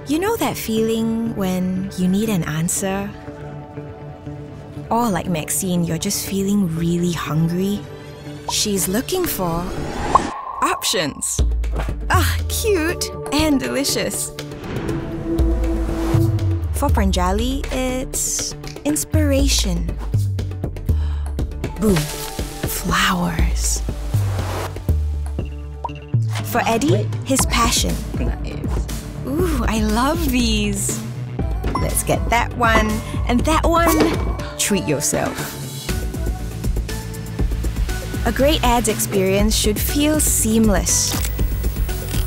You know that feeling when you need an answer? Or like Maxine, you're just feeling really hungry? She's looking for options. Ah, cute and delicious. For Pranjali, it's inspiration. Boom, flowers. For Eddie, his passion. Ooh, I love these. Let's get that one and that one. Treat yourself. A great ads experience should feel seamless.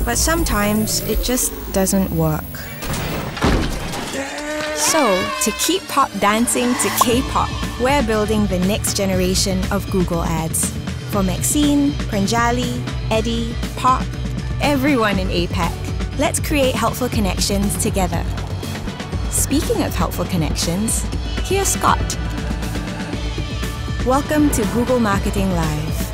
But sometimes it just doesn't work. So, to keep pop dancing to K-pop, we're building the next generation of Google Ads. For Maxine, Pranjali, Eddie, Pop, everyone in APAC. Let's create helpful connections together. Speaking of helpful connections, here's Scott. Welcome to Google Marketing Live.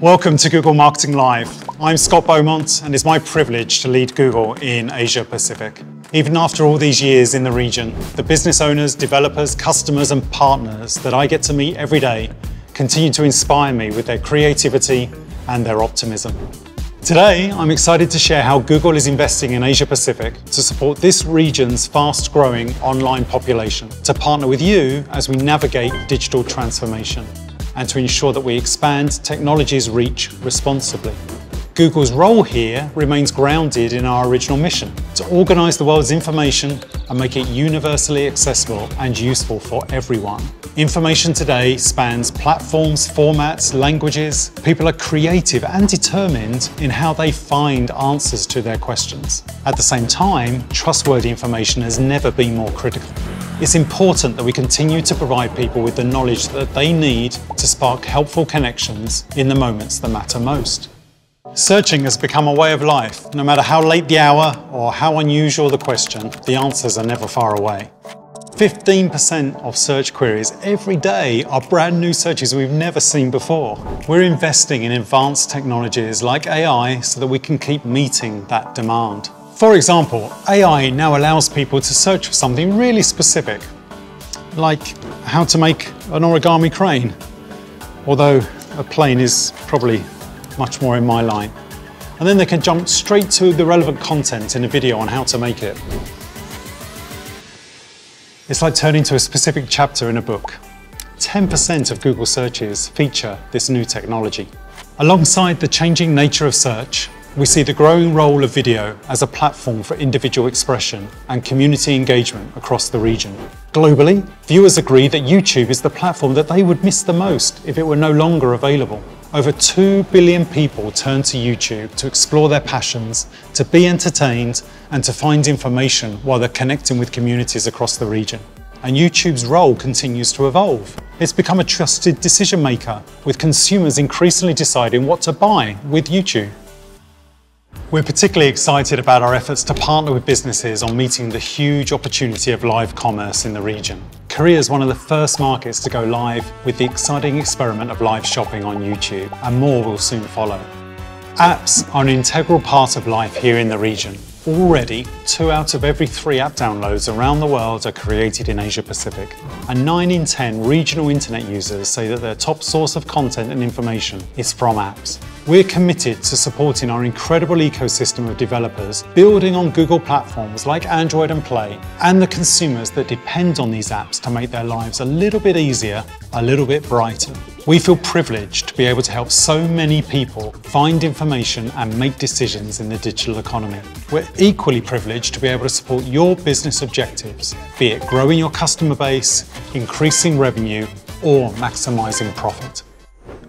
Welcome to Google Marketing Live. I'm Scott Beaumont, and it's my privilege to lead Google in Asia Pacific. Even after all these years in the region, the business owners, developers, customers, and partners that I get to meet every day continue to inspire me with their creativity and their optimism. Today, I'm excited to share how Google is investing in Asia Pacific to support this region's fast-growing online population, to partner with you as we navigate digital transformation, and to ensure that we expand technology's reach responsibly. Google's role here remains grounded in our original mission, to organize the world's information and make it universally accessible and useful for everyone. Information today spans platforms, formats, languages. People are creative and determined in how they find answers to their questions. At the same time, trustworthy information has never been more critical. It's important that we continue to provide people with the knowledge that they need to spark helpful connections in the moments that matter most. Searching has become a way of life. No matter how late the hour or how unusual the question, the answers are never far away. 15% of search queries every day are brand new searches we've never seen before. We're investing in advanced technologies like AI so that we can keep meeting that demand. For example, AI now allows people to search for something really specific, like how to make an origami crane, although a plane is probably much more in my line. And then they can jump straight to the relevant content in a video on how to make it. It's like turning to a specific chapter in a book. 10% of Google searches feature this new technology. Alongside the changing nature of search, we see the growing role of video as a platform for individual expression and community engagement across the region. Globally, viewers agree that YouTube is the platform that they would miss the most if it were no longer available. Over 2 billion people turn to YouTube to explore their passions, to be entertained, and to find information while they're connecting with communities across the region. And YouTube's role continues to evolve. It's become a trusted decision maker, with consumers increasingly deciding what to buy with YouTube. We're particularly excited about our efforts to partner with businesses on meeting the huge opportunity of live commerce in the region. Korea is one of the first markets to go live with the exciting experiment of live shopping on YouTube, and more will soon follow. Apps are an integral part of life here in the region. Already, 2 out of every 3 app downloads around the world are created in Asia Pacific, and 9 in 10 regional internet users say that their top source of content and information is from apps. We're committed to supporting our incredible ecosystem of developers, building on Google platforms like Android and Play, and the consumers that depend on these apps to make their lives a little bit easier, a little bit brighter. We feel privileged to be able to help so many people find information and make decisions in the digital economy. We're equally privileged to be able to support your business objectives, be it growing your customer base, increasing revenue, or maximizing profit.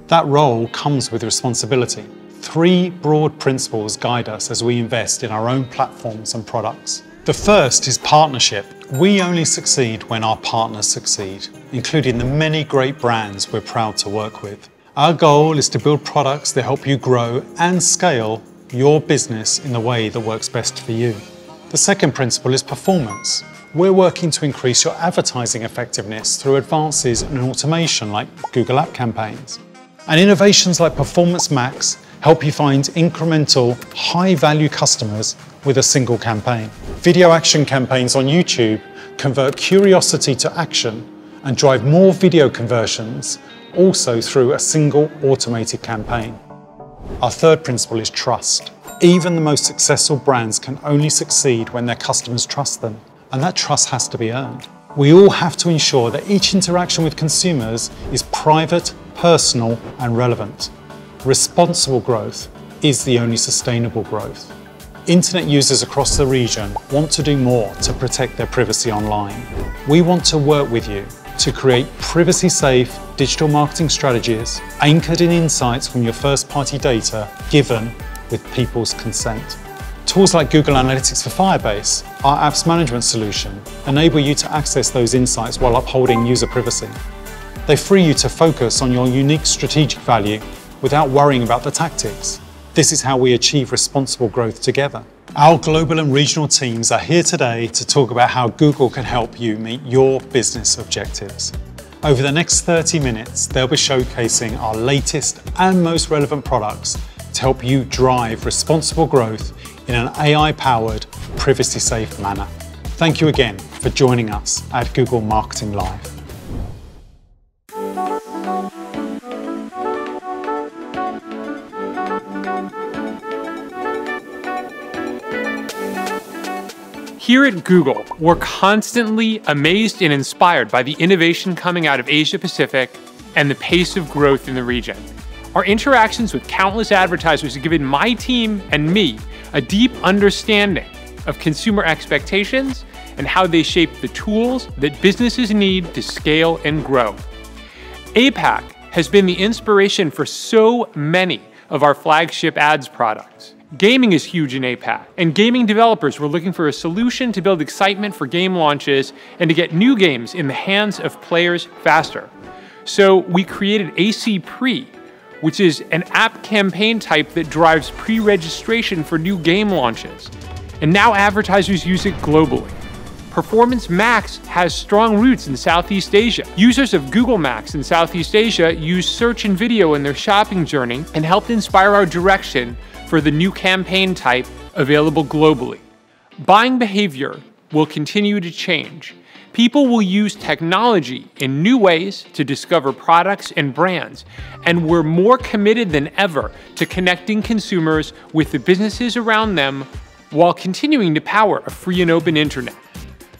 That role comes with responsibility. 3 broad principles guide us as we invest in our own platforms and products. The first is partnership. We only succeed when our partners succeed, including the many great brands we're proud to work with. Our goal is to build products that help you grow and scale your business in the way that works best for you. The second principle is performance. We're working to increase your advertising effectiveness through advances in automation like Google App Campaigns. And innovations like Performance Max help you find incremental, high-value customers with a single campaign. Video action campaigns on YouTube convert curiosity to action and drive more video conversions, also through a single automated campaign. Our third principle is trust. Even the most successful brands can only succeed when their customers trust them, and that trust has to be earned. We all have to ensure that each interaction with consumers is private, personal, and relevant. Responsible growth is the only sustainable growth. Internet users across the region want to do more to protect their privacy online. We want to work with you to create privacy-safe digital marketing strategies anchored in insights from your first-party data given with people's consent. Tools like Google Analytics for Firebase, our apps management solution, enable you to access those insights while upholding user privacy. They free you to focus on your unique strategic value without worrying about the tactics. This is how we achieve responsible growth together. Our global and regional teams are here today to talk about how Google can help you meet your business objectives. Over the next 30 minutes, they'll be showcasing our latest and most relevant products to help you drive responsible growth in an AI-powered, privacy-safe manner. Thank you again for joining us at Google Marketing Live. Here at Google, we're constantly amazed and inspired by the innovation coming out of Asia Pacific and the pace of growth in the region. Our interactions with countless advertisers have given my team and me a deep understanding of consumer expectations and how they shape the tools that businesses need to scale and grow. APAC has been the inspiration for so many of our flagship ads products. Gaming is huge in APAC, and gaming developers were looking for a solution to build excitement for game launches and to get new games in the hands of players faster. So we created AC Pre, which is an app campaign type that drives pre-registration for new game launches. And now advertisers use it globally. Performance Max has strong roots in Southeast Asia. Users of Google Max in Southeast Asia use search and video in their shopping journey and helped inspire our direction for the new campaign type available globally. Buying behavior will continue to change. People will use technology in new ways to discover products and brands, and we're more committed than ever to connecting consumers with the businesses around them while continuing to power a free and open internet.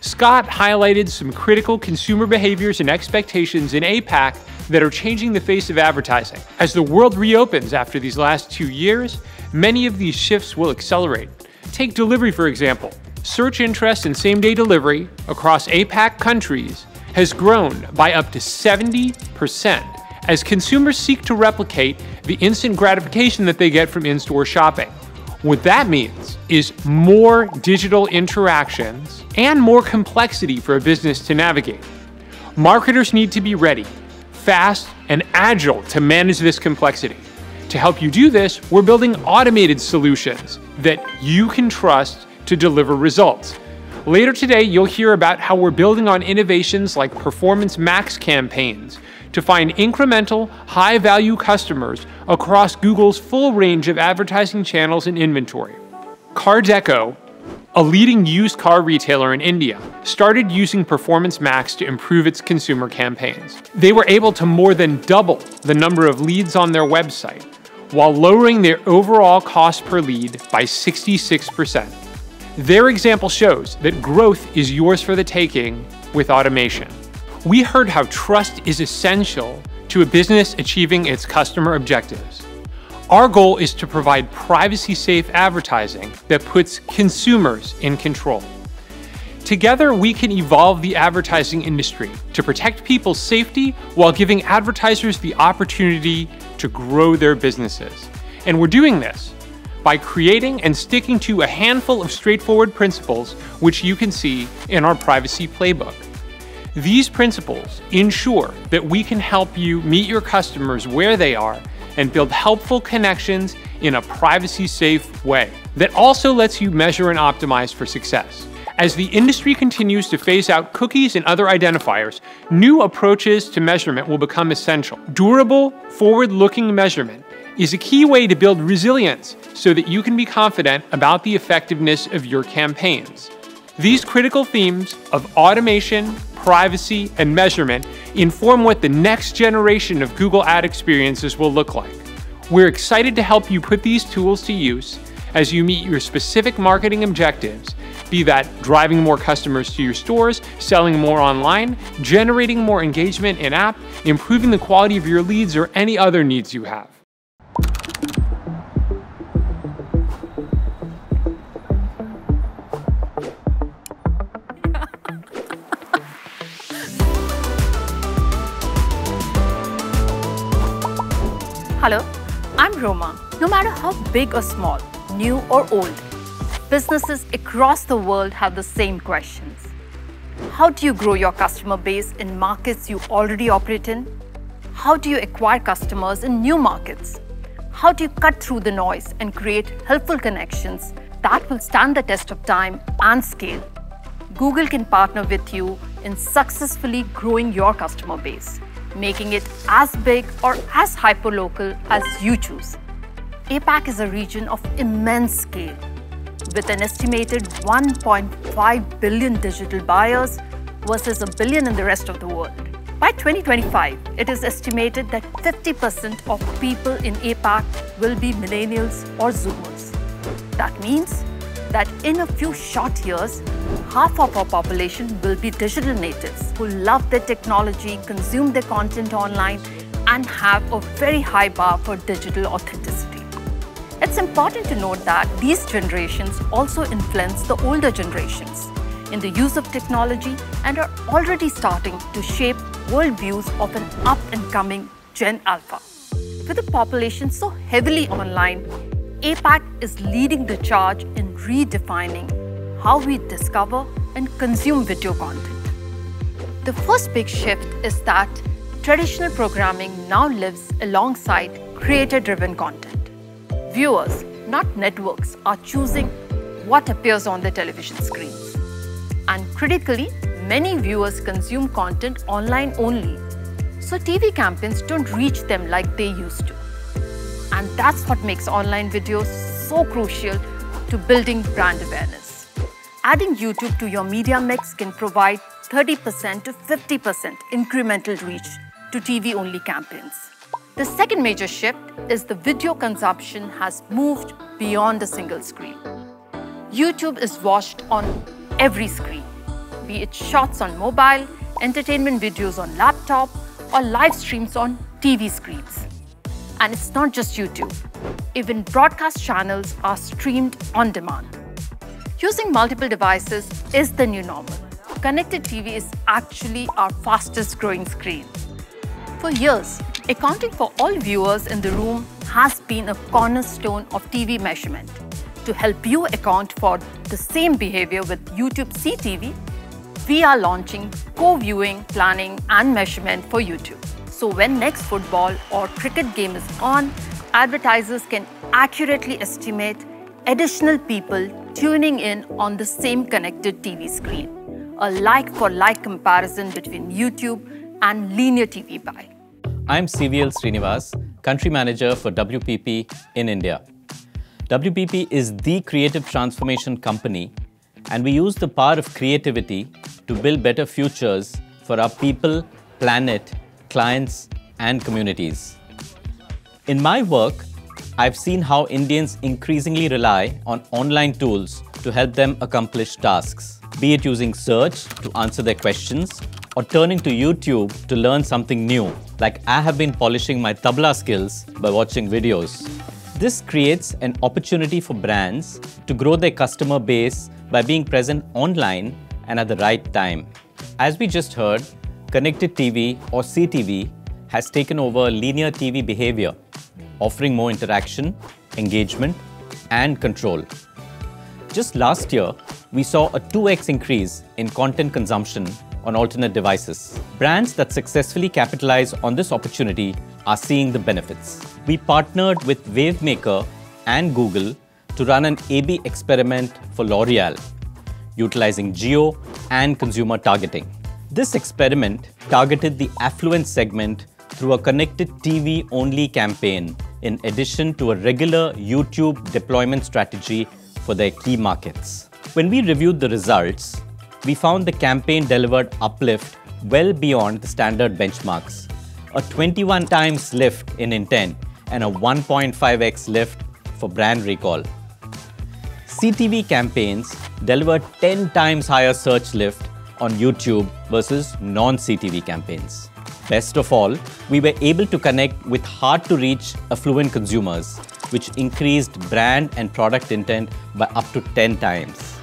Scott highlighted some critical consumer behaviors and expectations in APAC that are changing the face of advertising. As the world reopens after these last 2 years, many of these shifts will accelerate. Take delivery, for example. Search interest in same-day delivery across APAC countries has grown by up to 70% as consumers seek to replicate the instant gratification that they get from in-store shopping. What that means is more digital interactions and more complexity for a business to navigate. Marketers need to be ready, fast, and agile to manage this complexity. To help you do this, we're building automated solutions that you can trust to deliver results. Later today, you'll hear about how we're building on innovations like Performance Max campaigns to find incremental, high-value customers across Google's full range of advertising channels and inventory. Cardeco, a leading used car retailer in India, started using Performance Max to improve its consumer campaigns. They were able to more than double the number of leads on their website, while lowering their overall cost per lead by 66%. Their example shows that growth is yours for the taking with automation. We heard how trust is essential to a business achieving its customer objectives. Our goal is to provide privacy-safe advertising that puts consumers in control. Together, we can evolve the advertising industry to protect people's safety while giving advertisers the opportunity to grow their businesses. And we're doing this by creating and sticking to a handful of straightforward principles, which you can see in our privacy playbook. These principles ensure that we can help you meet your customers where they are and build helpful connections in a privacy-safe way that also lets you measure and optimize for success. As the industry continues to phase out cookies and other identifiers, new approaches to measurement will become essential. Durable, forward-looking measurement is a key way to build resilience so that you can be confident about the effectiveness of your campaigns. These critical themes of automation, privacy, and measurement inform what the next generation of Google ad experiences will look like. We're excited to help you put these tools to use as you meet your specific marketing objectives, be that driving more customers to your stores, selling more online, generating more engagement in-app, improving the quality of your leads, or any other needs you have. Hello, I'm Roma. No matter how big or small, new or old, businesses across the world have the same questions. How do you grow your customer base in markets you already operate in? How do you acquire customers in new markets? How do you cut through the noise and create helpful connections that will stand the test of time and scale? Google can partner with you in successfully growing your customer base, making it as big or as hyperlocal as you choose. APAC is a region of immense scale, with an estimated 1.5 billion digital buyers versus a billion in the rest of the world. By 2025, it is estimated that 50% of people in APAC will be millennials or Zoomers. That means that in a few short years, half of our population will be digital natives who love their technology, consume their content online, and have a very high bar for digital authenticity. It's important to note that these generations also influence the older generations in the use of technology and are already starting to shape worldviews of an up-and-coming Gen Alpha. With a population so heavily online, APAC is leading the charge in redefining how we discover and consume video content. The first big shift is that traditional programming now lives alongside creator-driven content. Viewers, not networks, are choosing what appears on their television screens. And critically, many viewers consume content online only, so TV campaigns don't reach them like they used to. And that's what makes online videos so crucial to building brand awareness. Adding YouTube to your media mix can provide 30% to 50% incremental reach to TV-only campaigns. The second major shift is the video consumption has moved beyond a single screen. YouTube is watched on every screen, be it shots on mobile, entertainment videos on laptop, or live streams on TV screens. And it's not just YouTube. Even broadcast channels are streamed on demand. Using multiple devices is the new normal. Connected TV is actually our fastest growing screen. For years, accounting for all viewers in the room has been a cornerstone of TV measurement. To help you account for the same behavior with YouTube CTV, we are launching co-viewing, planning, and measurement for YouTube. So when next football or cricket game is on, advertisers can accurately estimate additional people tuning in on the same connected TV screen. A like-for-like comparison between YouTube and linear TV buy. I'm CVL Srinivas, Country Manager for WPP in India. WPP is the creative transformation company, and we use the power of creativity to build better futures for our people, planet, clients, and communities. In my work, I've seen how Indians increasingly rely on online tools to help them accomplish tasks, be it using search to answer their questions or turning to YouTube to learn something new, like I have been polishing my tabla skills by watching videos. This creates an opportunity for brands to grow their customer base by being present online and at the right time. As we just heard, connected TV or CTV has taken over linear TV behavior, offering more interaction, engagement, and control. Just last year, we saw a 2x increase in content consumption on alternate devices. Brands that successfully capitalize on this opportunity are seeing the benefits. We partnered with Wavemaker and Google to run an A/B experiment for L'Oreal, utilizing geo and consumer targeting. This experiment targeted the affluent segment through a connected TV-only campaign in addition to a regular YouTube deployment strategy for their key markets. When we reviewed the results, we found the campaign delivered uplift well beyond the standard benchmarks, a 21 times lift in intent and a 1.5x lift for brand recall. CTV campaigns delivered 10 times higher search lift on YouTube versus non-CTV campaigns. Best of all, we were able to connect with hard-to-reach affluent consumers, which increased brand and product intent by up to 10 times.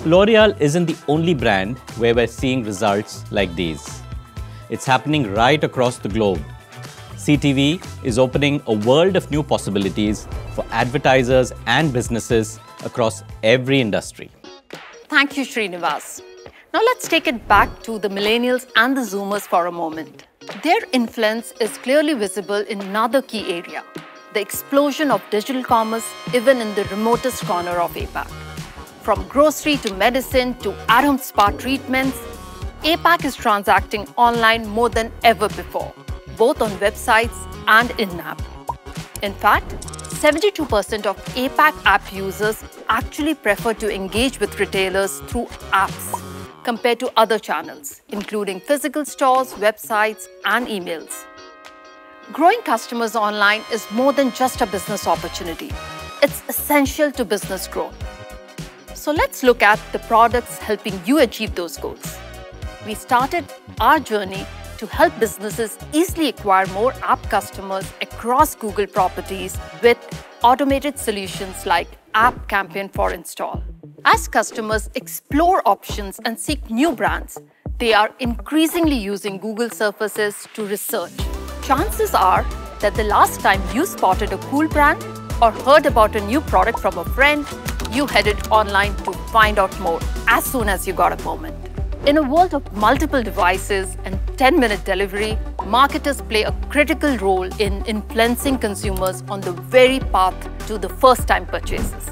L'Oreal isn't the only brand where we're seeing results like these. It's happening right across the globe. CTV is opening a world of new possibilities for advertisers and businesses across every industry. Thank you, Srinivas. Now let's take it back to the millennials and the Zoomers for a moment. Their influence is clearly visible in another key area, the explosion of digital commerce even in the remotest corner of APAC. From grocery to medicine to at-home spa treatments, APAC is transacting online more than ever before, both on websites and in-app. In fact, 72% of APAC app users actually prefer to engage with retailers through apps compared to other channels, including physical stores, websites, and emails. Growing customers online is more than just a business opportunity. It's essential to business growth. So let's look at the products helping you achieve those goals. We started our journey to help businesses easily acquire more app customers across Google properties with automated solutions like App Campaign for Install. As customers explore options and seek new brands, they are increasingly using Google surfaces to research. Chances are that the last time you spotted a cool brand or heard about a new product from a friend, you headed online to find out more as soon as you got a moment. In a world of multiple devices and 10-minute delivery, marketers play a critical role in influencing consumers on the very path to the first-time purchases.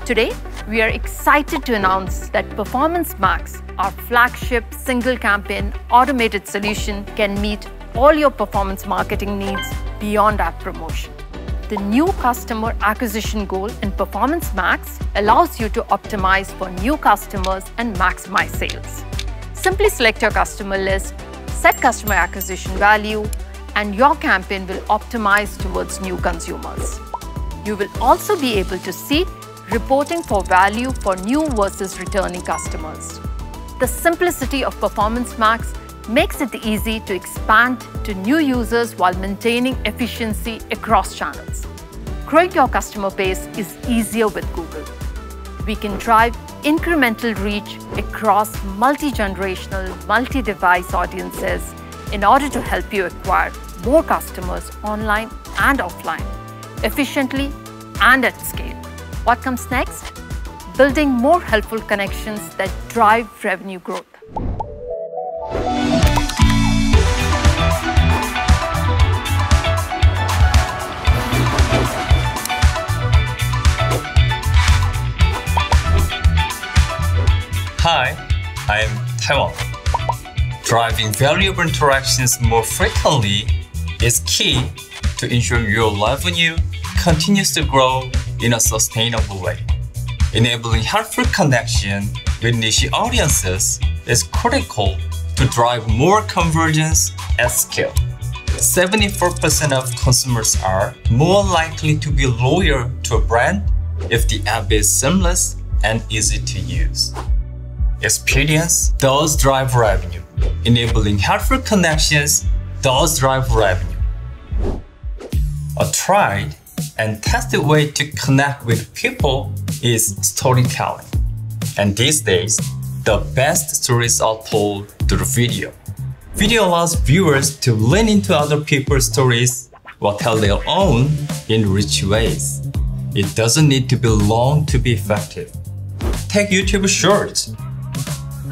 Today, we are excited to announce that Performance Max, our flagship single-campaign automated solution, can meet all your performance marketing needs beyond app promotion. The new customer acquisition goal in Performance Max allows you to optimize for new customers and maximize sales. Simply select your customer list, set customer acquisition value, and your campaign will optimize towards new consumers. You will also be able to see reporting for value for new versus returning customers. The simplicity of Performance Max makes it easy to expand to new users while maintaining efficiency across channels. Growing your customer base is easier with Google. We can drive incremental reach across multi-generational, multi-device audiences in order to help you acquire more customers online and offline, efficiently and at scale. What comes next? Building more helpful connections that drive revenue growth. Hi, I'm Taewon. Driving valuable interactions more frequently is key to ensure your revenue continues to grow in a sustainable way. Enabling helpful connection with niche audiences is critical to drive more conversions at scale. 74% of consumers are more likely to be loyal to a brand if the app is seamless and easy to use. Experience does drive revenue. Enabling helpful connections does drive revenue. A tried and tested way to connect with people is storytelling. And these days, the best stories are told through video. Video allows viewers to lean into other people's stories or tell their own in rich ways. It doesn't need to be long to be effective. Take YouTube Shorts.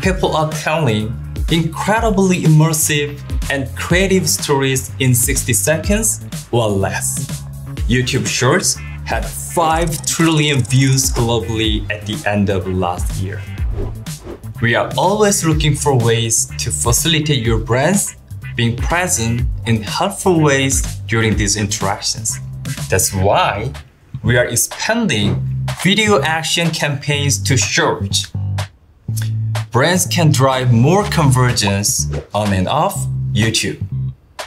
People are telling incredibly immersive and creative stories in 60 seconds or less. YouTube Shorts had 5 trillion views globally at the end of last year. We are always looking for ways to facilitate your brand's being present in helpful ways during these interactions. That's why we are expanding video action campaigns to short. Brands can drive more conversions on and off YouTube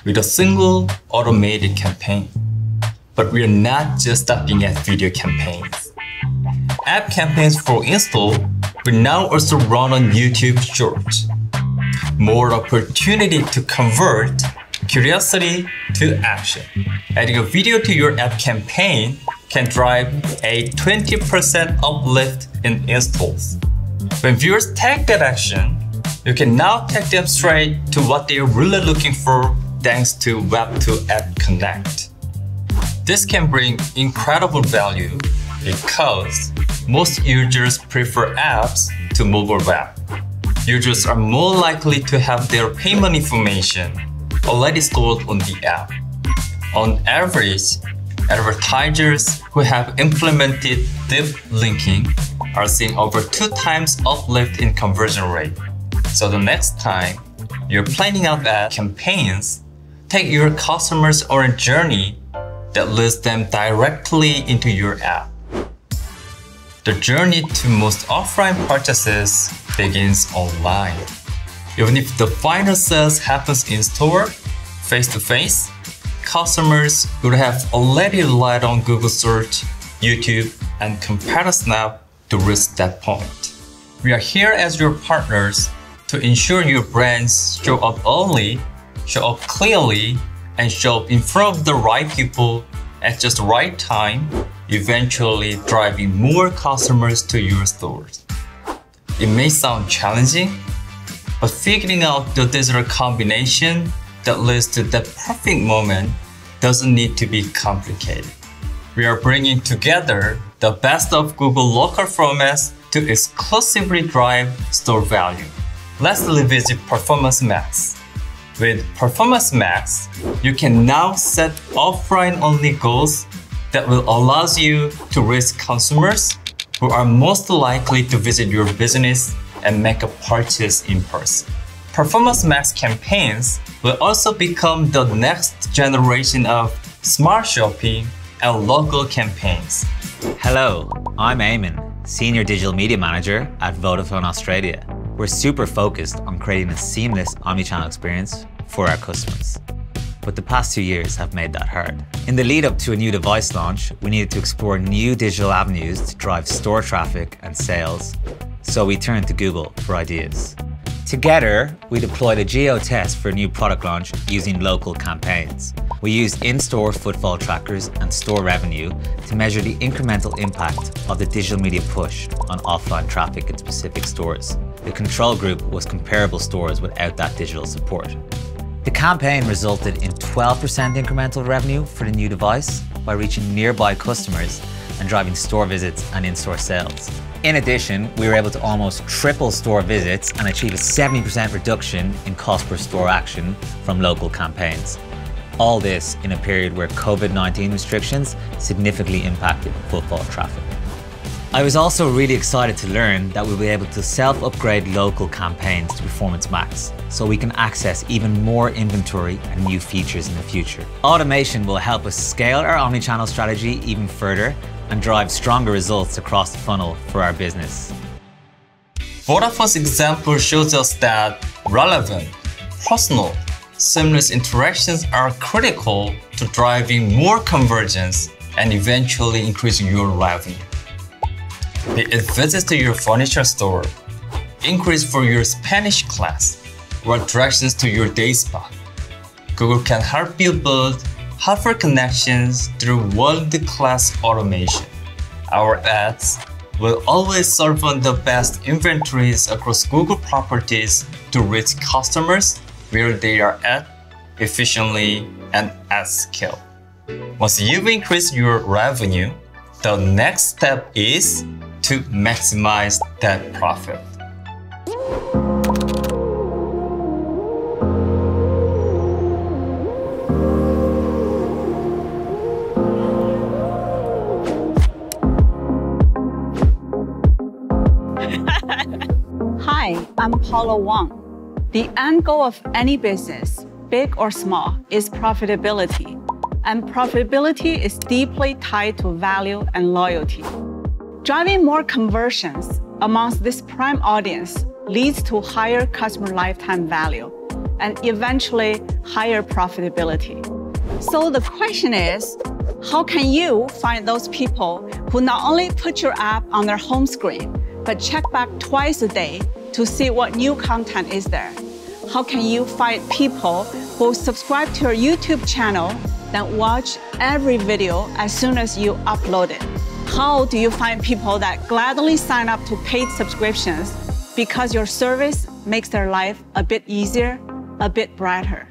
with a single automated campaign. But we are not just stopping at video campaigns. App campaigns for install will now also run on YouTube Shorts. More opportunity to convert curiosity to action. Adding a video to your app campaign can drive a 20% uplift in installs. When viewers take that action, you can now take them straight to what they are really looking for thanks to Web2App Connect. This can bring incredible value because most users prefer apps to mobile web. Users are more likely to have their payment information already stored on the app. On average, advertisers who have implemented deep linking are seeing over 2 times uplift in conversion rate. So the next time you're planning out ad campaigns, take your customers on a journey that leads them directly into your app. The journey to most offline purchases begins online. Even if the final sales happens in store, face-to-face, customers would have already relied on Google Search, YouTube, and CompetiSnap to reach that point. We are here as your partners to ensure your brands show up early, show up clearly, and show up in front of the right people at just the right time, eventually driving more customers to your stores. It may sound challenging, but figuring out the digital combination that leads to that perfect moment doesn't need to be complicated. We are bringing together the best of Google local formats to exclusively drive store value. Let's revisit Performance Max. With Performance Max, you can now set offline-only goals that will allow you to reach consumers who are most likely to visit your business and make a purchase in person. Performance Max campaigns will also become the next generation of smart shopping and local campaigns. Hello, I'm Eamon, Senior Digital Media Manager at Vodafone Australia. We're super focused on creating a seamless omnichannel experience for our customers. But the past 2 years have made that hard. In the lead up to a new device launch, we needed to explore new digital avenues to drive store traffic and sales, so we turned to Google for ideas. Together, we deployed a geo test for a new product launch using local campaigns. We used in-store footfall trackers and store revenue to measure the incremental impact of the digital media push on offline traffic in specific stores. The control group was comparable stores without that digital support. The campaign resulted in 12% incremental revenue for the new device by reaching nearby customers and driving store visits and in-store sales. In addition, we were able to almost triple store visits and achieve a 70% reduction in cost per store action from local campaigns. All this in a period where COVID-19 restrictions significantly impacted footfall traffic. I was also really excited to learn that we'll be able to self-upgrade local campaigns to Performance Max, so we can access even more inventory and new features in the future. Automation will help us scale our omnichannel strategy even further and drive stronger results across the funnel for our business. Vodafone's example shows us that relevant, personal, seamless interactions are critical to driving more conversions and eventually increasing your revenue. Be it visits to your furniture store, inquiries for your Spanish class, or directions to your day spa, Google can help you build helpful connections through world-class automation. Our ads will always serve on the best inventories across Google properties to reach customers where they are at efficiently and at scale. Once you've increased your revenue, the next step is to maximize that profit. Hi, I'm Paula Wang. The end goal of any business, big or small, is profitability. And profitability is deeply tied to value and loyalty. Driving more conversions amongst this prime audience leads to higher customer lifetime value and eventually higher profitability. So the question is, how can you find those people who not only put your app on their home screen, but check back twice a day to see what new content is there? How can you find people who subscribe to your YouTube channel, then watch every video as soon as you upload it? How do you find people that gladly sign up to paid subscriptions because your service makes their life a bit easier, a bit brighter?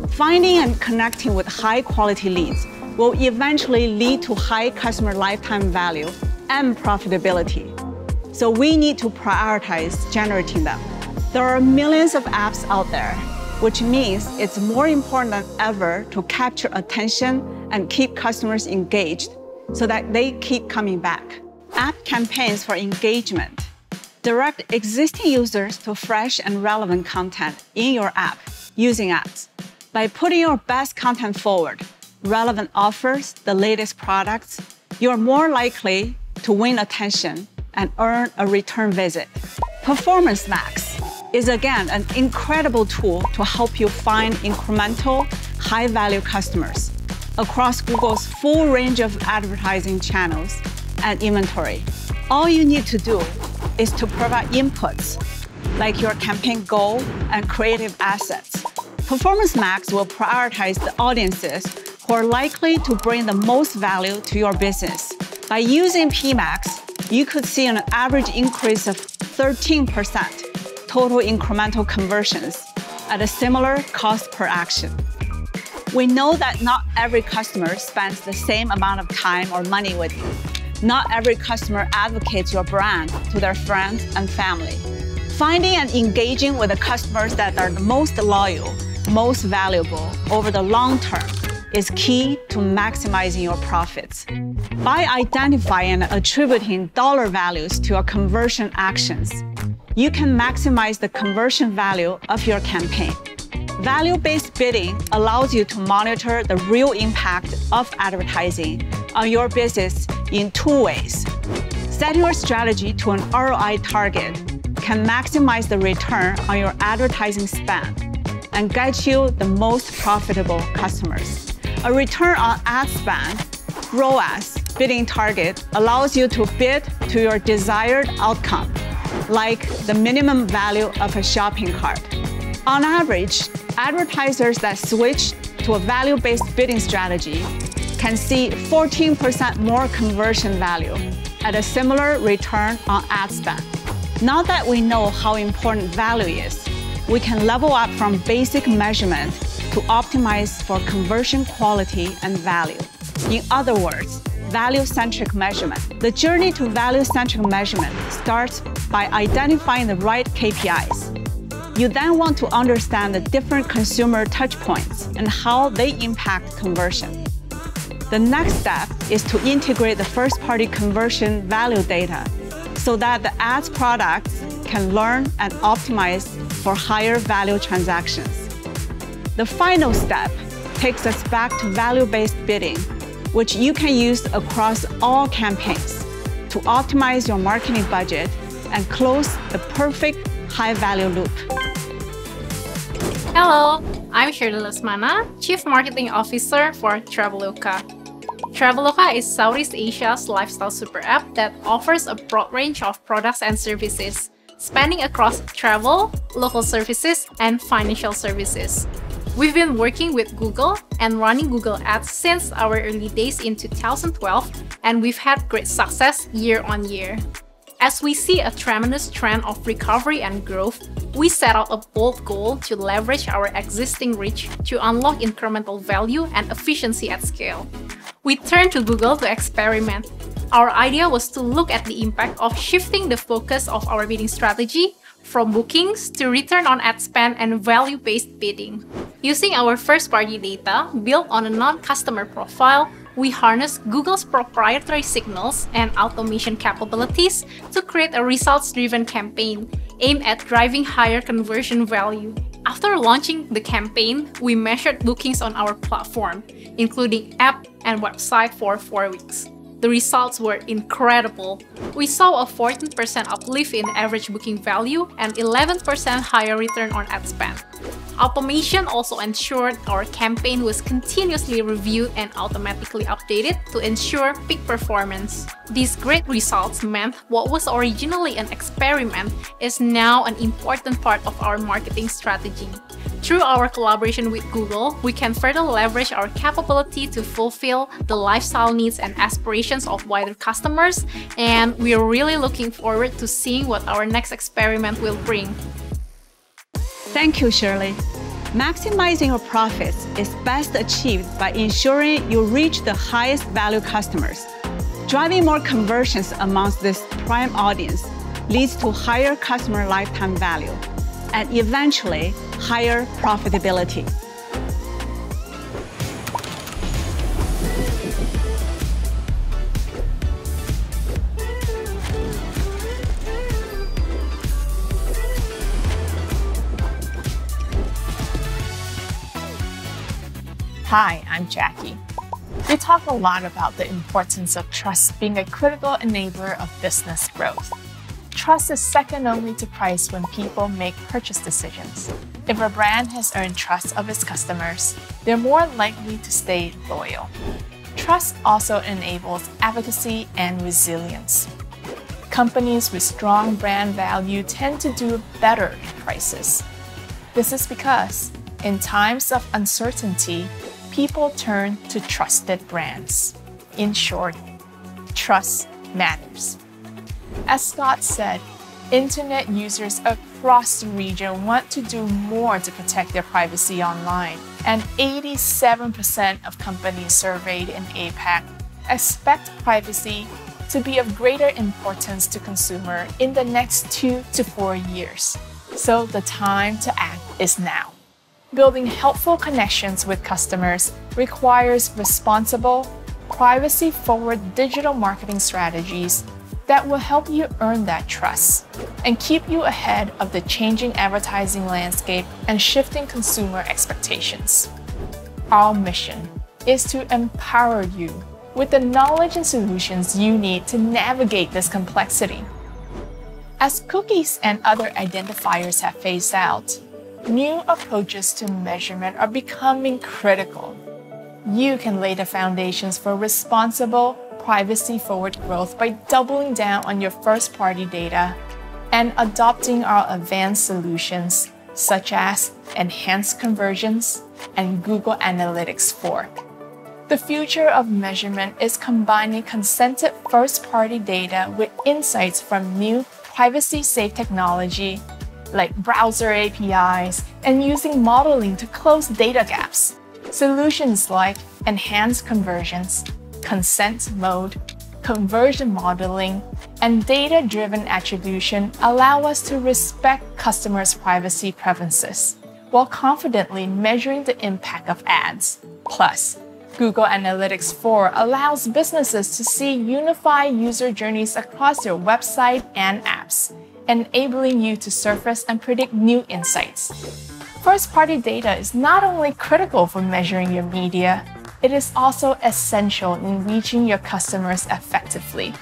Finding and connecting with high-quality leads will eventually lead to high customer lifetime value and profitability. So we need to prioritize generating them. There are millions of apps out there, which means it's more important than ever to capture attention and keep customers engaged so that they keep coming back. App campaigns for engagement. Direct existing users to fresh and relevant content in your app using ads. By putting your best content forward, relevant offers, the latest products, you're more likely to win attention and earn a return visit. Performance Max is again an incredible tool to help you find incremental, high-value customers across Google's full range of advertising channels and inventory. All you need to do is to provide inputs like your campaign goal and creative assets. Performance Max will prioritize the audiences who are likely to bring the most value to your business. By using PMax, you could see an average increase of 13% total incremental conversions at a similar cost per action. We know that not every customer spends the same amount of time or money with you. Not every customer advocates your brand to their friends and family. Finding and engaging with the customers that are the most loyal, most valuable over the long term is key to maximizing your profits. By identifying and attributing dollar values to your conversion actions, you can maximize the conversion value of your campaign. Value-based bidding allows you to monitor the real impact of advertising on your business in two ways. Setting your strategy to an ROI target can maximize the return on your advertising spend and get you the most profitable customers. A return on ad spend, ROAS, bidding target allows you to bid to your desired outcome, like the minimum value of a shopping cart. On average, advertisers that switch to a value-based bidding strategy can see 14% more conversion value at a similar return on ad spend. Now that we know how important value is, we can level up from basic measurement to optimize for conversion quality and value. In other words, value-centric measurement. The journey to value-centric measurement starts by identifying the right KPIs. You then want to understand the different consumer touchpoints and how they impact conversion. The next step is to integrate the first-party conversion value data so that the ads products can learn and optimize for higher value transactions. The final step takes us back to value-based bidding, which you can use across all campaigns to optimize your marketing budget and close the perfect high-value loop. Hello, I'm Shirley Lesmana, Chief Marketing Officer for Traveloka. Traveloka is Southeast Asia's lifestyle super app that offers a broad range of products and services, spanning across travel, local services, and financial services. We've been working with Google and running Google Ads since our early days in 2012, and we've had great success year on year. As we see a tremendous trend of recovery and growth, we set out a bold goal to leverage our existing reach to unlock incremental value and efficiency at scale. We turned to Google to experiment. Our idea was to look at the impact of shifting the focus of our bidding strategy from bookings to return on ad spend and value-based bidding. Using our first-party data built on a non-customer profile, we harness Google's proprietary signals and automation capabilities to create a results-driven campaign aimed at driving higher conversion value. After launching the campaign, we measured bookings on our platform, including app and website for 4 weeks. The results were incredible. We saw a 14% uplift in average booking value and 11% higher return on ad spend. Automation also ensured our campaign was continuously reviewed and automatically updated to ensure peak performance. These great results meant what was originally an experiment is now an important part of our marketing strategy. Through our collaboration with Google, we can further leverage our capability to fulfill the lifestyle needs and aspirations of wider customers, and we are really looking forward to seeing what our next experiment will bring. Thank you, Shirley. Maximizing your profits is best achieved by ensuring you reach the highest value customers. Driving more conversions amongst this prime audience leads to higher customer lifetime value and eventually higher profitability. Hi, I'm Jackie. We talk a lot about the importance of trust being a critical enabler of business growth. Trust is second only to price when people make purchase decisions. If a brand has earned trust of its customers, they're more likely to stay loyal. Trust also enables advocacy and resilience. Companies with strong brand value tend to do better in crisis. This is because, in times of uncertainty, people turn to trusted brands. In short, trust matters. As Scott said, internet users across the region want to do more to protect their privacy online, and 87% of companies surveyed in APAC expect privacy to be of greater importance to consumers in the next 2 to 4 years. So the time to act is now. Building helpful connections with customers requires responsible, privacy-forward digital marketing strategies that will help you earn that trust and keep you ahead of the changing advertising landscape and shifting consumer expectations. Our mission is to empower you with the knowledge and solutions you need to navigate this complexity. As cookies and other identifiers have phased out, new approaches to measurement are becoming critical. You can lay the foundations for responsible, privacy-forward growth by doubling down on your first-party data and adopting our advanced solutions such as enhanced conversions and Google Analytics 4. The future of measurement is combining consented first-party data with insights from new privacy-safe technology like browser APIs and using modeling to close data gaps. Solutions like enhanced conversions, consent mode, conversion modeling, and data-driven attribution allow us to respect customers' privacy preferences while confidently measuring the impact of ads. Plus, Google Analytics 4 allows businesses to see unified user journeys across their website and apps, enabling you to surface and predict new insights. First-party data is not only critical for measuring your media, it is also essential in reaching your customers effectively.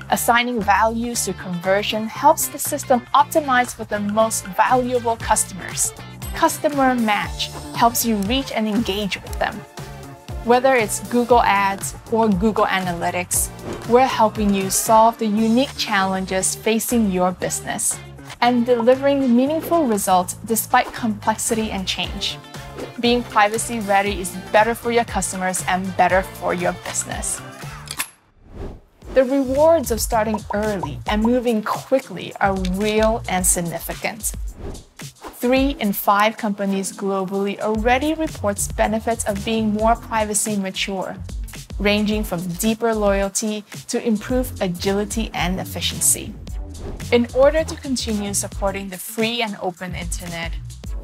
Assigning values to conversion helps the system optimize for the most valuable customers. Customer Match helps you reach and engage with them. Whether it's Google Ads or Google Analytics, we're helping you solve the unique challenges facing your business and delivering meaningful results despite complexity and change. Being privacy ready is better for your customers and better for your business. The rewards of starting early and moving quickly are real and significant. 3 in 5 companies globally already reports benefits of being more privacy mature, ranging from deeper loyalty to improved agility and efficiency. In order to continue supporting the free and open internet,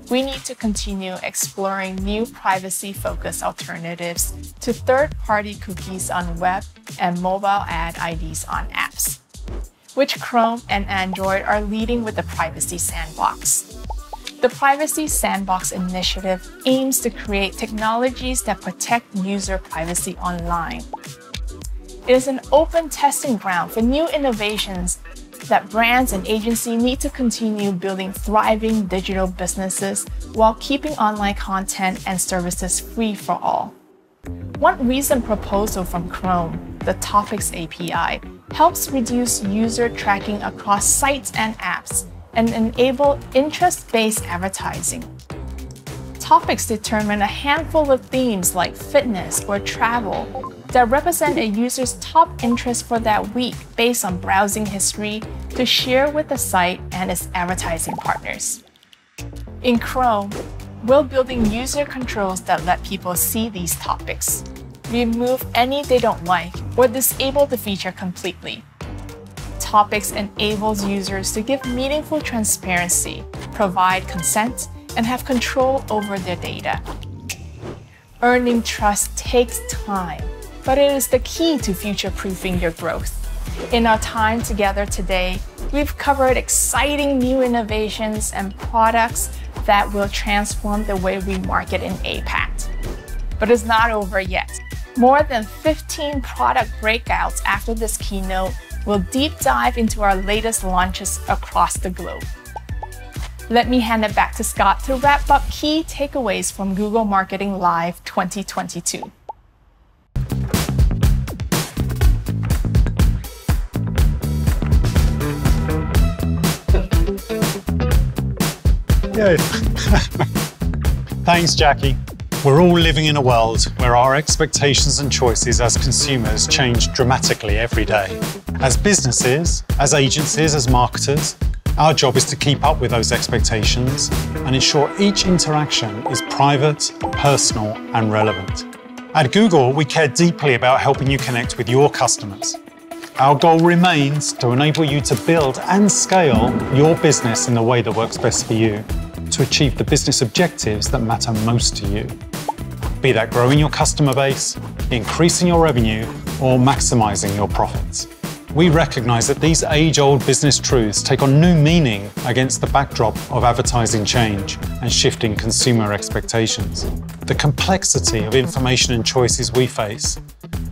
we need to continue exploring new privacy-focused alternatives to third-party cookies on web and mobile ad IDs on apps, which Chrome and Android are leading with the Privacy Sandbox. The Privacy Sandbox initiative aims to create technologies that protect user privacy online. It is an open testing ground for new innovations that brands and agencies need to continue building thriving digital businesses while keeping online content and services free for all. One recent proposal from Chrome, the Topics API, helps reduce user tracking across sites and apps and enable interest-based advertising. Topics determine a handful of themes like fitness or travel that represent a user's top interest for that week based on browsing history to share with the site and its advertising partners. In Chrome, we're building user controls that let people see these topics, remove any they don't like, or disable the feature completely. Topics enables users to give meaningful transparency, provide consent, and have control over their data. Earning trust takes time, but it is the key to future-proofing your growth. In our time together today, we've covered exciting new innovations and products that will transform the way we market in APAC. But it's not over yet. More than 15 product breakouts after this keynote will deep dive into our latest launches across the globe. Let me hand it back to Scott to wrap up key takeaways from Google Marketing Live 2022. Yay. Thanks, Jackie. We're all living in a world where our expectations and choices as consumers change dramatically every day. As businesses, as agencies, as marketers, our job is to keep up with those expectations and ensure each interaction is private, personal, and relevant. At Google, we care deeply about helping you connect with your customers. Our goal remains to enable you to build and scale your business in the way that works best for you, to achieve the business objectives that matter most to you. Be that growing your customer base, increasing your revenue, or maximizing your profits. We recognize that these age-old business truths take on new meaning against the backdrop of advertising change and shifting consumer expectations. The complexity of information and choices we face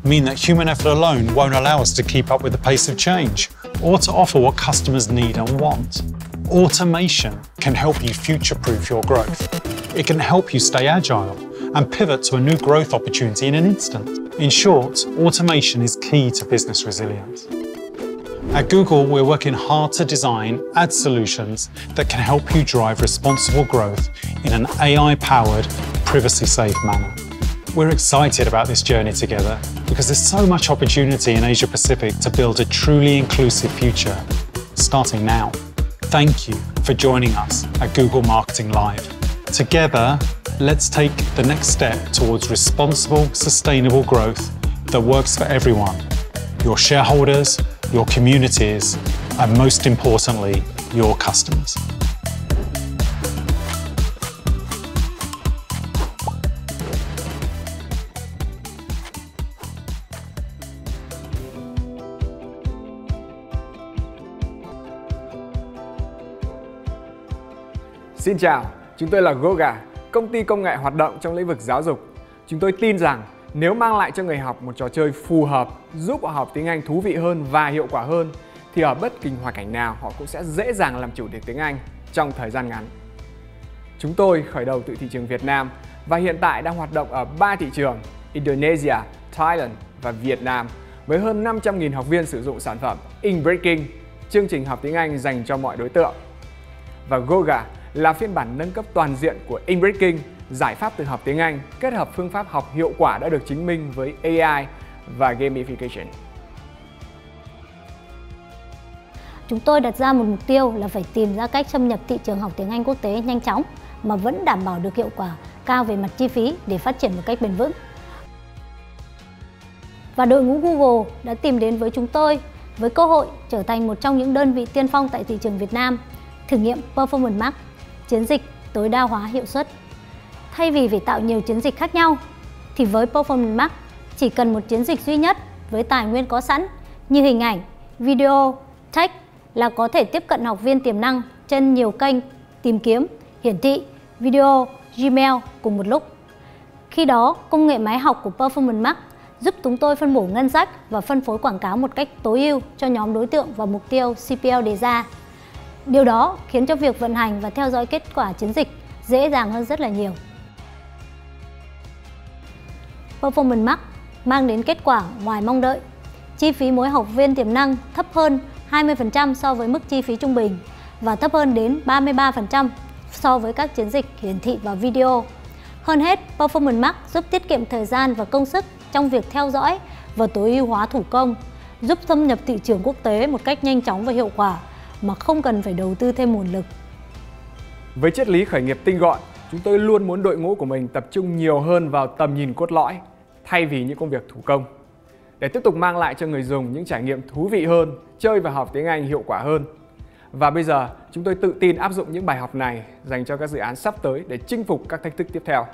mean that human effort alone won't allow us to keep up with the pace of change or to offer what customers need and want. Automation can help you future-proof your growth. It can help you stay agile and pivot to a new growth opportunity in an instant. In short, automation is key to business resilience. At Google, we're working hard to design ad solutions that can help you drive responsible growth in an AI-powered, privacy-safe manner. We're excited about this journey together because there's so much opportunity in Asia Pacific to build a truly inclusive future, starting now. Thank you for joining us at Google Marketing Live. Together, let's take the next step towards responsible, sustainable growth that works for everyone, your shareholders, your communities, and most importantly, your customers. Xin chào, chúng tôi là GOGA, công ty công nghệ hoạt động trong lĩnh vực giáo dục. Chúng tôi tin rằng nếu mang lại cho người học một trò chơi phù hợp, giúp họ học tiếng Anh thú vị hơn và hiệu quả hơn, thì ở bất kỳ hoàn cảnh nào họ cũng sẽ dễ dàng làm chủ được tiếng Anh trong thời gian ngắn. Chúng tôi khởi đầu từ thị trường Việt Nam và hiện tại đang hoạt động ở 3 thị trường Indonesia, Thailand và Việt Nam với hơn 500.000 học viên sử dụng sản phẩm InBreaking, chương trình học tiếng Anh dành cho mọi đối tượng. Và GOGA là phiên bản nâng cấp toàn diện của InBreaking, giải pháp tự học tiếng Anh kết hợp phương pháp học hiệu quả đã được chứng minh với AI và gamification. Chúng tôi đặt ra một mục tiêu là phải tìm ra cách xâm nhập thị trường học tiếng Anh quốc tế nhanh chóng mà vẫn đảm bảo được hiệu quả cao về mặt chi phí để phát triển một cách bền vững. Và đội ngũ Google đã tìm đến với chúng tôi với cơ hội trở thành một trong những đơn vị tiên phong tại thị trường Việt Nam, thử nghiệm Performance Max, chiến dịch tối đa hóa hiệu suất. Thay vì phải tạo nhiều chiến dịch khác nhau, thì với Performance Max chỉ cần một chiến dịch duy nhất với tài nguyên có sẵn như hình ảnh, video, text là có thể tiếp cận học viên tiềm năng trên nhiều kênh tìm kiếm, hiển thị, video, Gmail cùng một lúc. Khi đó, công nghệ máy học của Performance Max giúp chúng tôi phân bổ ngân sách và phân phối quảng cáo một cách tối ưu cho nhóm đối tượng và mục tiêu CPL đề ra. Điều đó khiến cho việc vận hành và theo dõi kết quả chiến dịch dễ dàng hơn rất là nhiều. Performance Max mang đến kết quả ngoài mong đợi. Chi phí mỗi học viên tiềm năng thấp hơn 20% so với mức chi phí trung bình và thấp hơn đến 33% so với các chiến dịch hiển thị và video. Hơn hết, Performance Max giúp tiết kiệm thời gian và công sức trong việc theo dõi và tối ưu hóa thủ công, giúp thâm nhập thị trường quốc tế một cách nhanh chóng và hiệu quả mà không cần phải đầu tư thêm nguồn lực. Với triết lý khởi nghiệp tinh gọn, chúng tôi luôn muốn đội ngũ của mình tập trung nhiều hơn vào tầm nhìn cốt lõi thay vì những công việc thủ công, để tiếp tục mang lại cho người dùng những trải nghiệm thú vị hơn, chơi và học tiếng Anh hiệu quả hơn. Và bây giờ, chúng tôi tự tin áp dụng những bài học này dành cho các dự án sắp tới để chinh phục các thách thức tiếp theo.